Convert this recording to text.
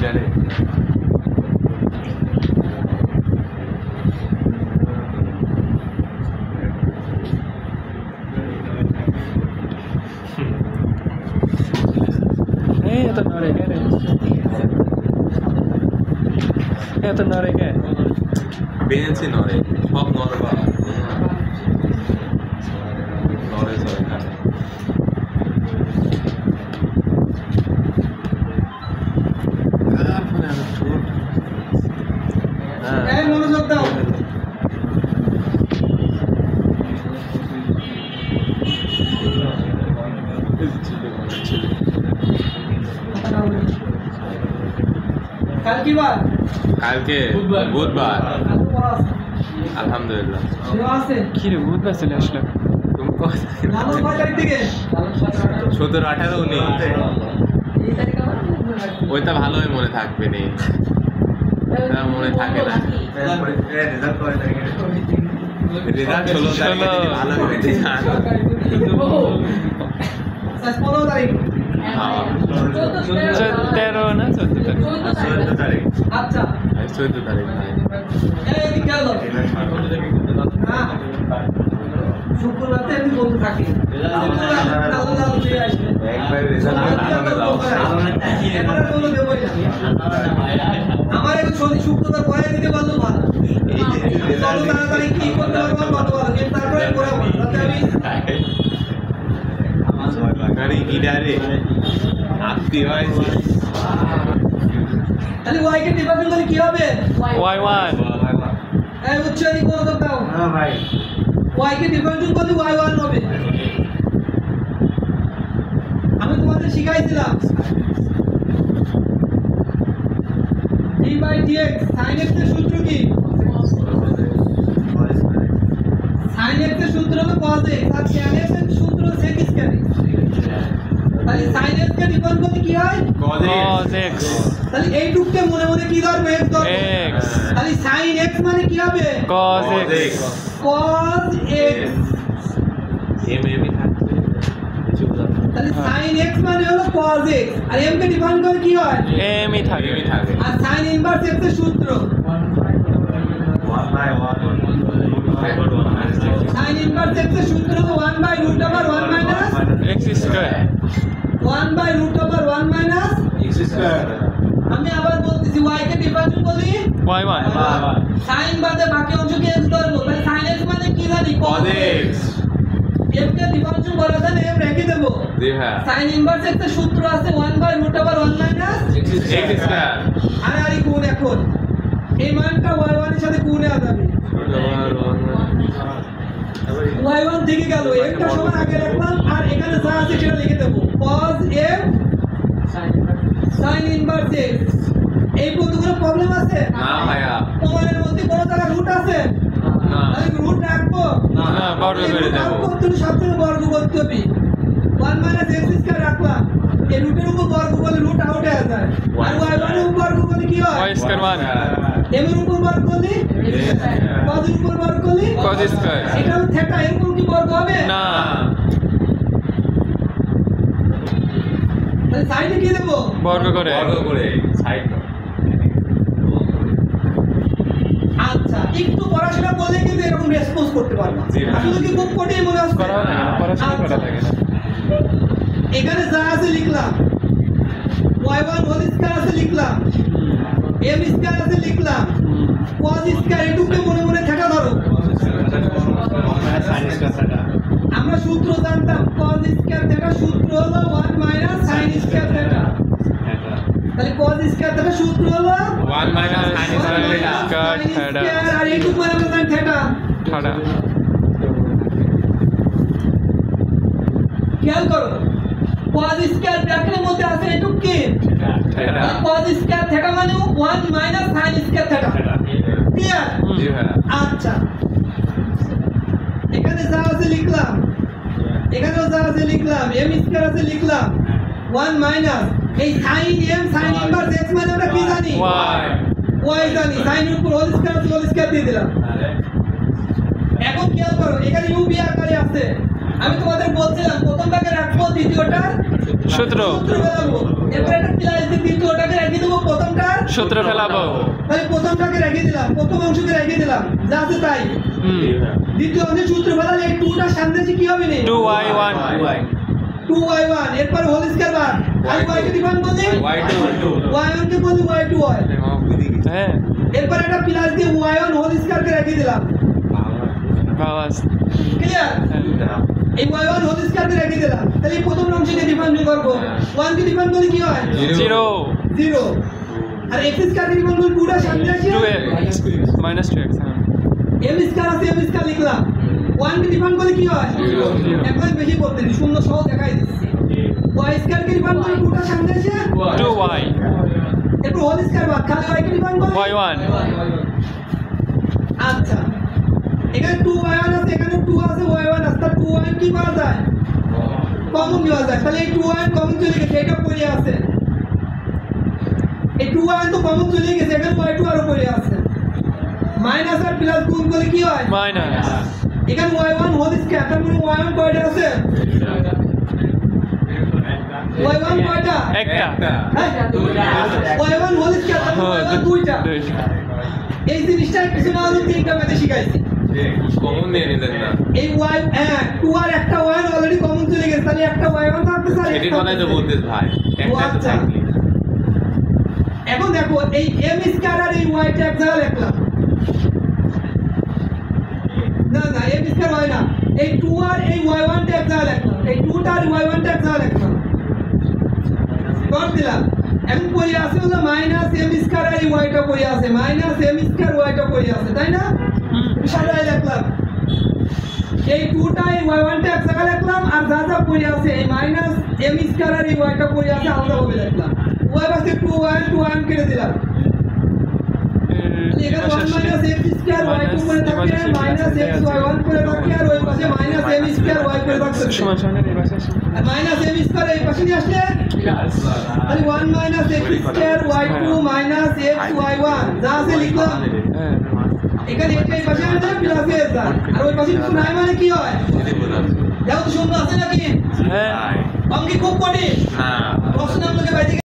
জানে এত নড়ে কে রে এত নড়ে কে বেঞ্চি নড়ে সব নড়বা নড়ে সব এখানে মনোযোগ দাও কালকে বুধবার আলহামদুলিল্লাহ কি রে বুধবার চলে আসলো তুমি 17-18-19 ওইটা ভালোই মনে থাকবে নি মনে থাকে না রেজাল্ট 16 তারিখে ভালো হয়েছে 15 তারিখ 13 না 14 তারিখ আচ্ছা 14 তারিখ এই গেল শুক্রবার এমনি বন্ধু থাকে একবার রেজাল্ট আমার একটু শুক্রবার পরে দিতে পারলো ভালো তাড়াতাড়ি কি করতে পারবো কত ভালো তারপরে পড়াবো বাঙালি গিটারে আপনি হয়েছে তাহলে ওয়াই কে ডিভাইড করলে কি হবে y1 এই উচ্চারণ করে দাও হ্যাঁ ভাই ওয়াই কে ডিভাইড করলে y1 হবে আমি তোমাদের শিখাইছিলাম d by dx sin x এর সূত্র কি sin x এর সূত্র হলো cos x আর tan x এর সূত্র sec x তাহলে sin x কে ডিভাইড করলে কি হয় cos x তাহলে এই টুকতে মনে মনে কি ধরবে x ধরবে x তাহলে sin x মানে কি হবে cos x cos x m এমই থাকবে তাহলে sin x মানে হলো cos x আর m কে ডিফাইন করে কি হয় m ই থাকে আর sin ইনভার্স x এর সূত্র 1/1 sin ইনভার্স x এর সূত্র হলো 1/√1 minus x square 1/√1 minus x square আমি আবার বলতেছি y কে ডিফাইন করি y1 sin বাদে বাকি অংশকে x ধরবো তাহলে sin x মানে কি জানি cos x m কে ডিফাইন করা যায় m রেখে দেব জি হ্যাঁ sin ইনভার্স x এর সূত্র আছে 1/√1 মাইনাস x স্কয়ার আর গুণ এখন এই মানটা y1 এর সাথে গুণে যাবে y1 থেকে গেল একটা সমান আগে রাখলাম আর এখানে যা আছে সেটা লিখে দেব cos m sin inverse x এই পদগুলো প্রবলেম আছে না ভাইয়া প্রমাণের মধ্যে কোনো জায়গা রুট আছে না তাহলে রুট রাখবো না বর্গ করে দেব তুমি সবসময় বর্গ করতে হবে 1 মাইনাস x স্কয়ার রাখলাম এই রুটের উপর বর্গ করলে রুট আউট হয়ে যায় আর y1 এর উপর বর্গ করলে কি হয় y স্কয়ার 1 m এর উপর বর্গ করলে cos এর উপর বর্গ করলে cos স্কয়ার এটা হলো থিটা এর উপর কি বর্গ হবে না তাহলে সাইডে কি দেব বর্গ করে সাইড আচ্ছা একটু পড়াশোনা করলে কিন্তু এরকম রেসপন্স করতে পারবা আসলে কি খুব কঠিন মনে হচ্ছে করা লাগে না পড়াশোনা করা লাগে না এখানে যা আছে লিখলাম y1 হোল স্কয়ার আছে লিখলাম m স্কয়ার আছে লিখলাম cos স্কয়ার এটুকু মনে মনে থাকা ধরো আমরা সূত্র জানতাম cos স্কয়ার থিটা সূত্র হলো 1 মাইনাস sin স্কয়ার থিটা তাহলে cos স্কয়ার থিটা সূত্র হলো 1 মাইনাস sin স্কয়ার থিটা আর এইটুকু মানে আমরা জানি থিটা থিটা খেয়াল করো cos স্কয়ার ব্র্যাকেটের মধ্যে আছে এইটুকু কি থিটা cos স্কয়ার থিটা মানে 1 minus sin square theta clear জি ভাইয়া আচ্ছা এখানে যা আছে লিখলাম এখানেও যা আছে লিখলাম m স্কয়ার আছে লিখলাম 1 মাইনাস এই sin m sin inverse x মানে আমরা কি জানি y জানি sin এর উপর হোল স্কয়ার দিয়ে দিলাম এখন খেয়াল করো এখানে u b আকারে আছে আমি তোমাদের বলছিলাম প্রথম ভাগে রাখবো দ্বিতীয়টা সূত্র সূত্র বেরাবো এরপর একটা প্লাস দিয়ে দ্বিতীয়টাকে রেখে দেবো প্রথমটা সূত্র ফেলাবো। তাহলে প্রথমটাকে রেখে দিলাম, প্রথম অংশকে রেখে দিলাম, যা আছে তাই। দ্বিতীয় অংশে সূত্র ফেলালে এই 2টার সামনে আছে কি হবে নি? 2y1 2y1 এরপর হোল স্কয়ার বার আর y কে ডিফাইন করলে y1 কে বলি y2 হয়। হ্যাঁ এরপর এটা প্লাস দিয়ে y1 হোল স্কয়ার কে রেখে দিলাম। বাবা ক্লিয়ার? এই y1 হোল স্কয়ার কে রেখে দিলাম। তাহলে এই প্রথম অংশকে ডিফাইন করব। 1 কে ডিফাইন করলে কি হয়? 0 0 আর x স্কয়ার কে ডিফাইন করলে 2টা সামনে আছে 2x -2x m স্কয়ার আছে m স্কয়ার লিখলাম। 1 কে ডিফাইন করলে কি হয়? 0 এখন বেশি করতে দিই, শূন্য সহ দেখাই দিচ্ছি। y স্কয়ার কে ডিফাইন করলে 2টা সামনে আছে 2y এরপর হোল স্কয়ার বাদ খালি y কে ডিফাইন করলে y1 আচ্ছা এখানে 2y1 আছে, এখানে 2 আছে, y1 আছে, তার 2y কি পাওয়া যায়? কমন নেওয়া যায়। তাহলে এই 2y কমন চলে গেছে, এটা পড়ে আছে। এই 2y তো কমন চলে গেছে, এখানে y2 আরো পড়ে আছে। মাইনাস আর প্লাস গুণ করলে কি হয়? মাইনাস এখানে y1 হোল স্কয়ার, তার মানে y1 কয়টা আছে? y1 কয়টা? একটা y1 হোল স্কয়ার, তার মানে y1 দুইটা। এই জিনিসটা কিছু না হলে 3টা ম্যাথে শিখাইছি। কমন নিয়ে নিলেন না, এই y 2 আর একটা y অলরেডি কমন চলে গেছে, তাহলে একটা y1 থাকবে স্যার। এটি কথাই তো বলতেছ ভাই, একটাই তো থাকবে। এখন দেখো এই m স্কয়ার আর এই y টা এক জায়গায় লিখলাম। না না m স্কয়ার হয় না, এই 2 আর এই y1 টা এক জায়গায় লিখলাম, এই 2 টা আর y1 টা এক জায়গায় লিখলাম। ডট দিলাম। এখন পড়ে আছে হলো মাইনাস m স্কয়ার আর এই y টা পড়ে আছে, মাইনাস m স্কয়ার y টা পড়ে আছে, তাই না? সাজায় লিখলাম। এই 2 টা এই y1 টা এক জায়গায় লিখলাম, আর যা যা পড়ে আছে এই মাইনাস m স্কয়ার আর এই y টা পড়ে আছে আলাদা ভাবে লিখলাম। y পাশে 2y কেটে দিলাম। এখানে 1 মাইনাস x স্কয়ার y2 করে থাকে, মাইনাস x y1 করে থাকে, আর ওই পাশে মাইনাস m স্কয়ার y করে থাকে। সমান সমান এই পাশে আসে আর মাইনাস m স্কয়ার এই পাশে নিয়ে আসলে তাহলে 1 minus x square y2 minus x y1 যা আছে লিখলাম। হ্যাঁ এখানে এটা এই পাশে আনলে প্লাস এ যায়, আর ওই পাশে কিছু নাই মানে কি হয়? দেখো তো শূন্য আছে নাকি? হ্যাঁ অঙ্কে খুব কঠিন না প্রশ্ন আপনাকে বাইরে